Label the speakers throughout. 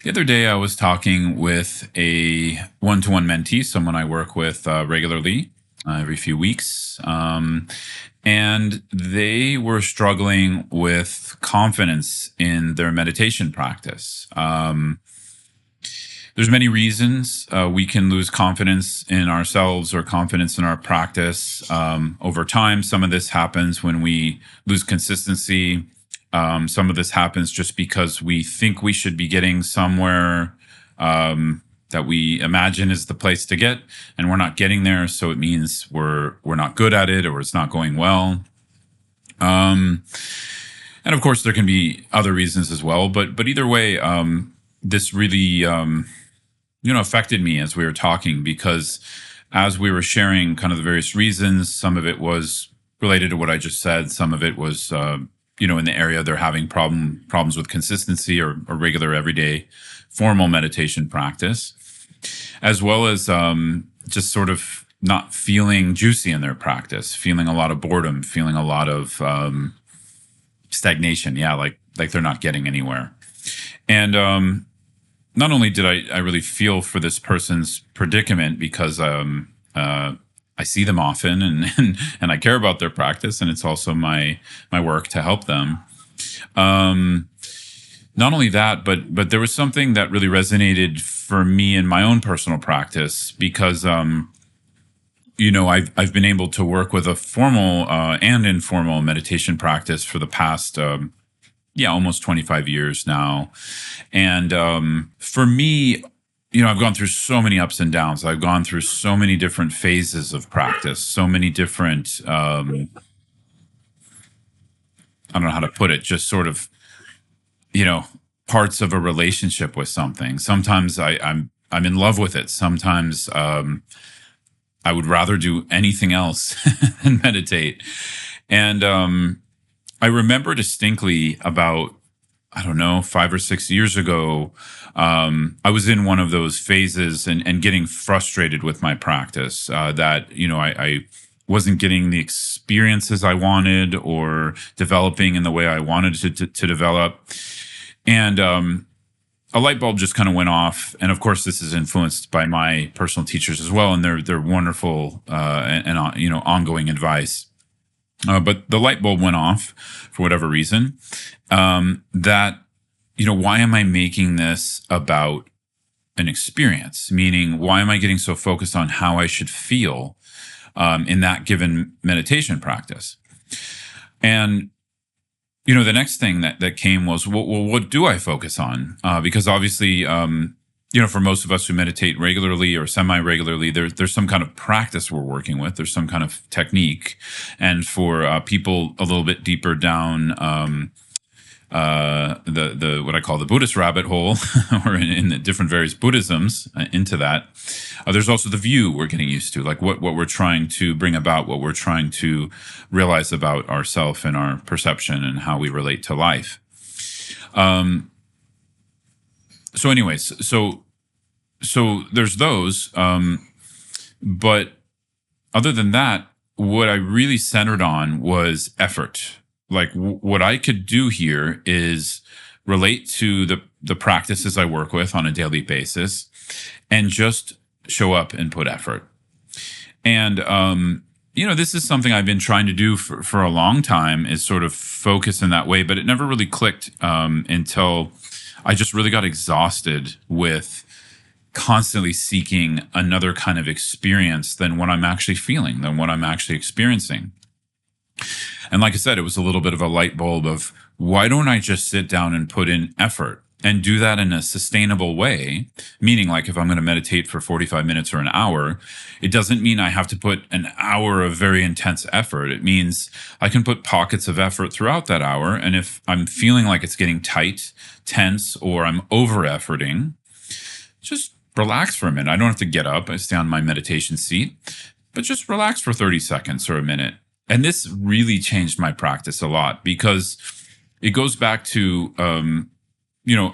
Speaker 1: The other day, I was talking with a one-to-one mentee, someone I work with regularly every few weeks. And they were struggling with confidence in their meditation practice. There's many reasons we can lose confidence in ourselves or confidence in our practice over time. Some of this happens when we lose consistency. Some of this happens just because we think we should be getting somewhere that we imagine is the place to get, and we're not getting there. So it means we're not good at it, or it's not going well. Um, and of course, there can be other reasons as well. But either way, this really affected me as we were talking, because as we were sharing kind of the various reasons, some of it was related to what I just said. Some of it was in the area they're having problems with consistency or regular everyday formal meditation practice, as well as just sort of not feeling juicy in their practice, feeling a lot of boredom, feeling a lot of stagnation. Yeah, like they're not getting anywhere. And not only did I really feel for this person's predicament, because I see them often, and I care about their practice, and it's also my work to help them. Not only that, but there was something that really resonated for me in my own personal practice, because I've been able to work with a formal and informal meditation practice for the past almost 25 years now. And for me, I've gone through so many ups and downs. I've gone through so many different phases of practice, so many different, I don't know how to put it, just sort of, parts of a relationship with something. Sometimes I'm in love with it. Sometimes I would rather do anything else than meditate. And I remember distinctly about, I don't know, 5 or 6 years ago, I was in one of those phases and getting frustrated with my practice, that, I wasn't getting the experiences I wanted, or developing in the way I wanted to develop. And a light bulb just kind of went off. And of course, this is influenced by my personal teachers as well, and their wonderful and ongoing advice. But the light bulb went off for whatever reason. That, why am I making this about an experience? Meaning, why am I getting so focused on how I should feel in that given meditation practice? And, the next thing that came was, well, what do I focus on? Because obviously, for most of us who meditate regularly or semi-regularly, there's some kind of practice we're working with. There's some kind of technique. And for people a little bit deeper down the what I call the Buddhist rabbit hole, or in the different various Buddhisms into that, there's also the view we're getting used to, like what we're trying to bring about, what we're trying to realize about ourself and our perception and how we relate to life. So anyways, so there's those, but other than that, what I really centered on was effort. Like what I could do here is relate to the practices I work with on a daily basis, and just show up and put effort. And this is something I've been trying to do for a long time, is sort of focus in that way, but it never really clicked until I just really got exhausted with constantly seeking another kind of experience than what I'm actually feeling, than what I'm actually experiencing. And like I said, it was a little bit of a light bulb of, why don't I just sit down and put in effort and do that in a sustainable way? Meaning, like, if I'm going to meditate for 45 minutes or an hour, it doesn't mean I have to put an hour of very intense effort. It means I can put pockets of effort throughout that hour. And if I'm feeling like it's getting tight, tense, or I'm over efforting, just relax for a minute. I don't have to get up. I stay on my meditation seat, but just relax for 30 seconds or a minute. And this really changed my practice a lot, because it goes back to,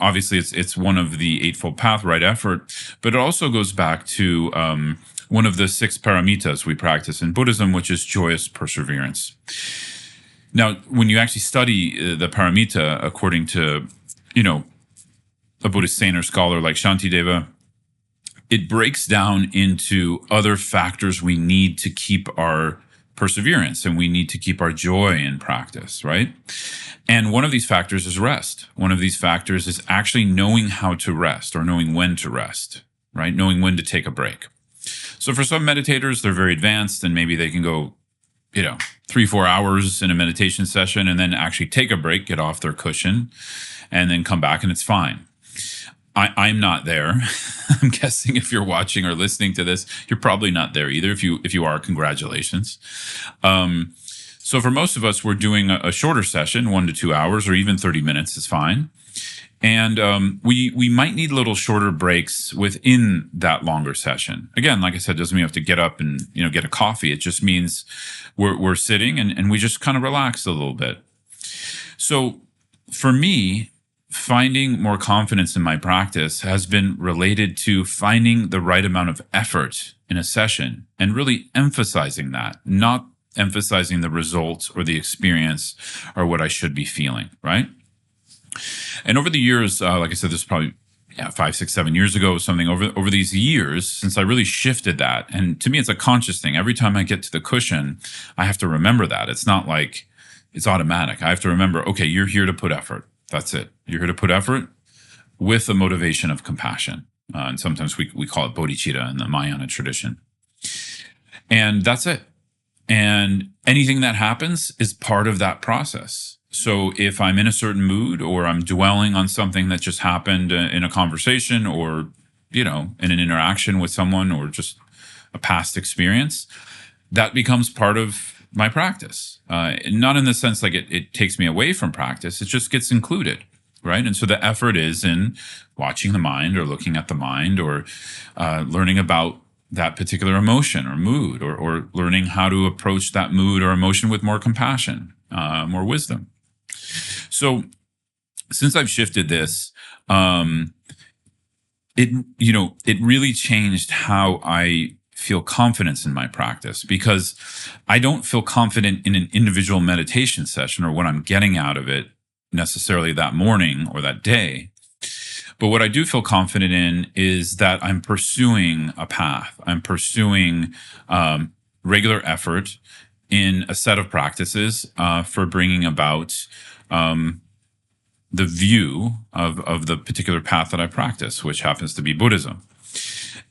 Speaker 1: obviously it's one of the Eightfold Path, right effort, but it also goes back to one of the 6 paramitas we practice in Buddhism, which is joyous perseverance. Now, when you actually study the paramita according to, a Buddhist saint or scholar like Shantideva, it breaks down into other factors we need to keep our perseverance and we need to keep our joy in practice, right? And one of these factors is rest. One of these factors is actually knowing how to rest or knowing when to rest, right? Knowing when to take a break. So for some meditators, they're very advanced and maybe they can go, 3-4 hours in a meditation session and then actually take a break, get off their cushion, and then come back and it's fine. I'm not there. I'm guessing if you're watching or listening to this, you're probably not there either. If you are, congratulations. So for most of us, we're doing a shorter session, 1 to 2 hours, or even 30 minutes is fine. And we might need little shorter breaks within that longer session. Again, like I said, doesn't mean you have to get up and get a coffee. It just means we're sitting and we just kind of relax a little bit. So for me, finding more confidence in my practice has been related to finding the right amount of effort in a session and really emphasizing that, not emphasizing the results or the experience or what I should be feeling, right? And over the years, like I said, this is probably 5, 6, 7 years ago, something over these years, since I really shifted that. And to me, it's a conscious thing. Every time I get to the cushion, I have to remember that. It's not like it's automatic. I have to remember, okay, you're here to put effort. That's it. You're here to put effort with the motivation of compassion. And sometimes we call it bodhicitta in the Mahayana tradition. And that's it. And anything that happens is part of that process. So if I'm in a certain mood or I'm dwelling on something that just happened in a conversation or, in an interaction with someone or just a past experience, that becomes part of my practice. Not in the sense like it takes me away from practice. It just gets included, right? And so the effort is in watching the mind or looking at the mind or learning about that particular emotion or mood or learning how to approach that mood or emotion with more compassion, more wisdom. So since I've shifted this, it really changed how I feel confidence in my practice because I don't feel confident in an individual meditation session or what I'm getting out of it necessarily that morning or that day. But what I do feel confident in is that I'm pursuing a path. I'm pursuing regular effort in a set of practices for bringing about the view of the particular path that I practice, which happens to be Buddhism.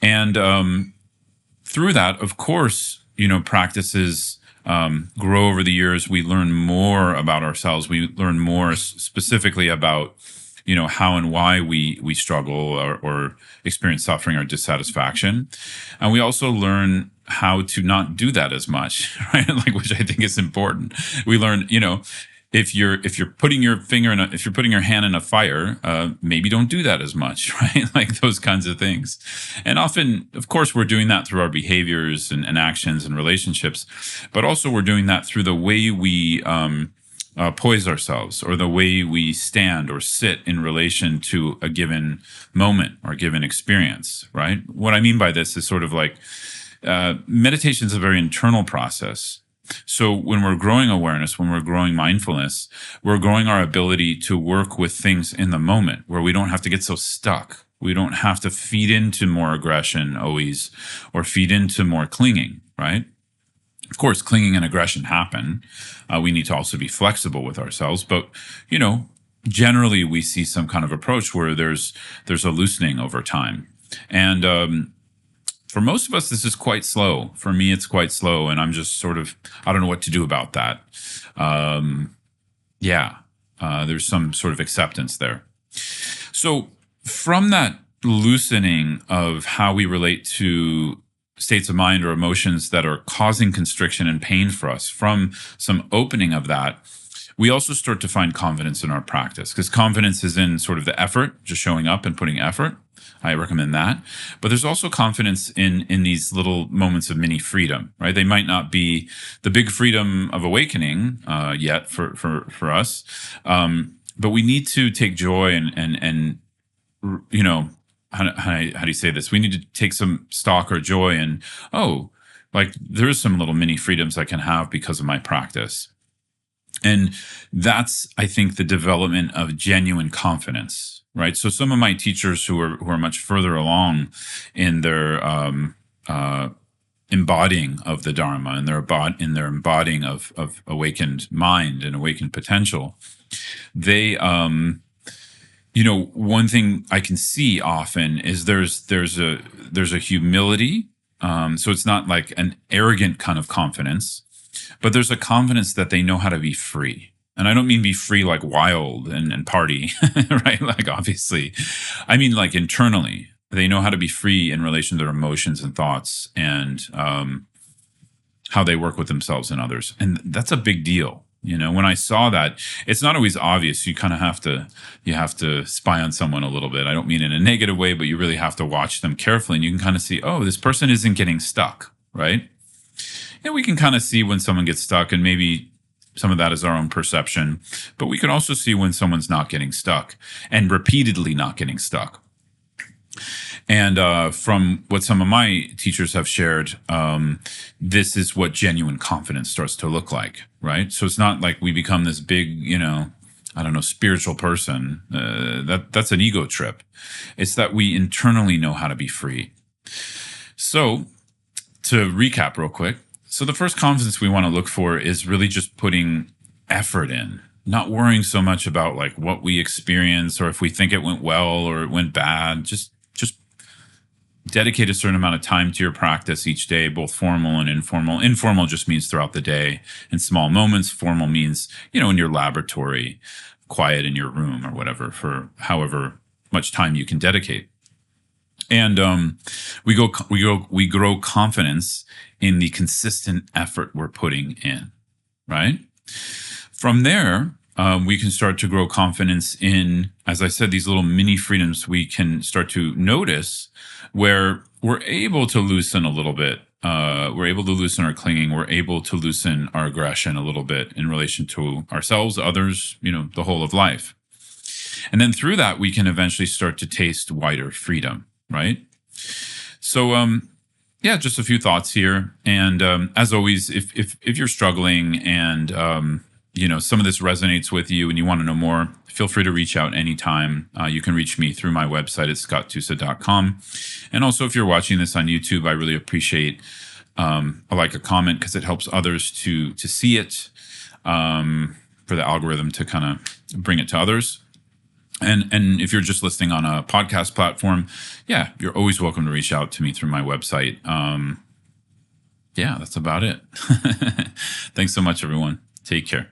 Speaker 1: And through that, of course, practices grow over the years. We learn more about ourselves. We learn more specifically about, how and why we struggle or experience suffering or dissatisfaction. And we also learn how to not do that as much, right? Which I think is important. We learn, if you're putting your hand in a fire, maybe don't do that as much, right? Like those kinds of things. And often, of course, we're doing that through our behaviors and actions and relationships, but also we're doing that through the way we poise ourselves or the way we stand or sit in relation to a given moment or given experience, right? What I mean by this is sort of like meditation is a very internal process. So when we're growing awareness, when we're growing mindfulness, we're growing our ability to work with things in the moment where we don't have to get so stuck. We don't have to feed into more aggression always or feed into more clinging, right? Of course, clinging and aggression happen. We need to also be flexible with ourselves. But, generally we see some kind of approach where there's a loosening over time. And for most of us, this is quite slow. For me, it's quite slow. And I'm just sort of, I don't know what to do about that. There's some sort of acceptance there. So from that loosening of how we relate to states of mind or emotions that are causing constriction and pain for us, from some opening of that, we also start to find confidence in our practice because confidence is in sort of the effort, just showing up and putting effort. I recommend that. But there's also confidence in these little moments of mini freedom, right? They might not be the big freedom of awakening yet for us. But we need to take joy and how do you say this? We need to take some stock or joy and, there is some little mini freedoms I can have because of my practice. And that's, I think, the development of genuine confidence. right? So some of my teachers who are much further along in their embodying of the Dharma and in their embodying of awakened mind and awakened potential, they one thing I can see often is there's a humility. So it's not like an arrogant kind of confidence, but there's a confidence that they know how to be free. And I don't mean be free like wild and party, right? Like obviously, I mean like internally, they know how to be free in relation to their emotions and thoughts and how they work with themselves and others. And that's a big deal. When I saw that, it's not always obvious. You kind of have to spy on someone a little bit. I don't mean in a negative way, but you really have to watch them carefully, and you can kind of see, oh, this person isn't getting stuck, right? And we can kind of see when someone gets stuck, and maybe some of that is our own perception, but we can also see when someone's not getting stuck and repeatedly not getting stuck. And from what some of my teachers have shared, this is what genuine confidence starts to look like, right? So it's not like we become this big, I don't know, spiritual person. That's an ego trip. It's that we internally know how to be free. So to recap real quick. So the first confidence we want to look for is really just putting effort in, not worrying so much about like what we experience or if we think it went well or it went bad. Just dedicate a certain amount of time to your practice each day, both formal and informal. Informal just means throughout the day in small moments. Formal means, in your laboratory, quiet in your room or whatever, for however much time you can dedicate. And we grow confidence in the consistent effort we're putting in, right? From there, we can start to grow confidence in, as I said, these little mini freedoms we can start to notice where we're able to loosen a little bit. We're able to loosen our clinging. We're able to loosen our aggression a little bit in relation to ourselves, others, the whole of life. And then through that, we can eventually start to taste wider freedom, right? So, just a few thoughts here. And as always, if you're struggling and some of this resonates with you and you want to know more, feel free to reach out anytime. You can reach me through my website at scotttusa.com. And also, if you're watching this on YouTube, I really appreciate a comment because it helps others to see it, for the algorithm to kind of bring it to others. And if you're just listening on a podcast platform, you're always welcome to reach out to me through my website. That's about it. Thanks so much, everyone. Take care.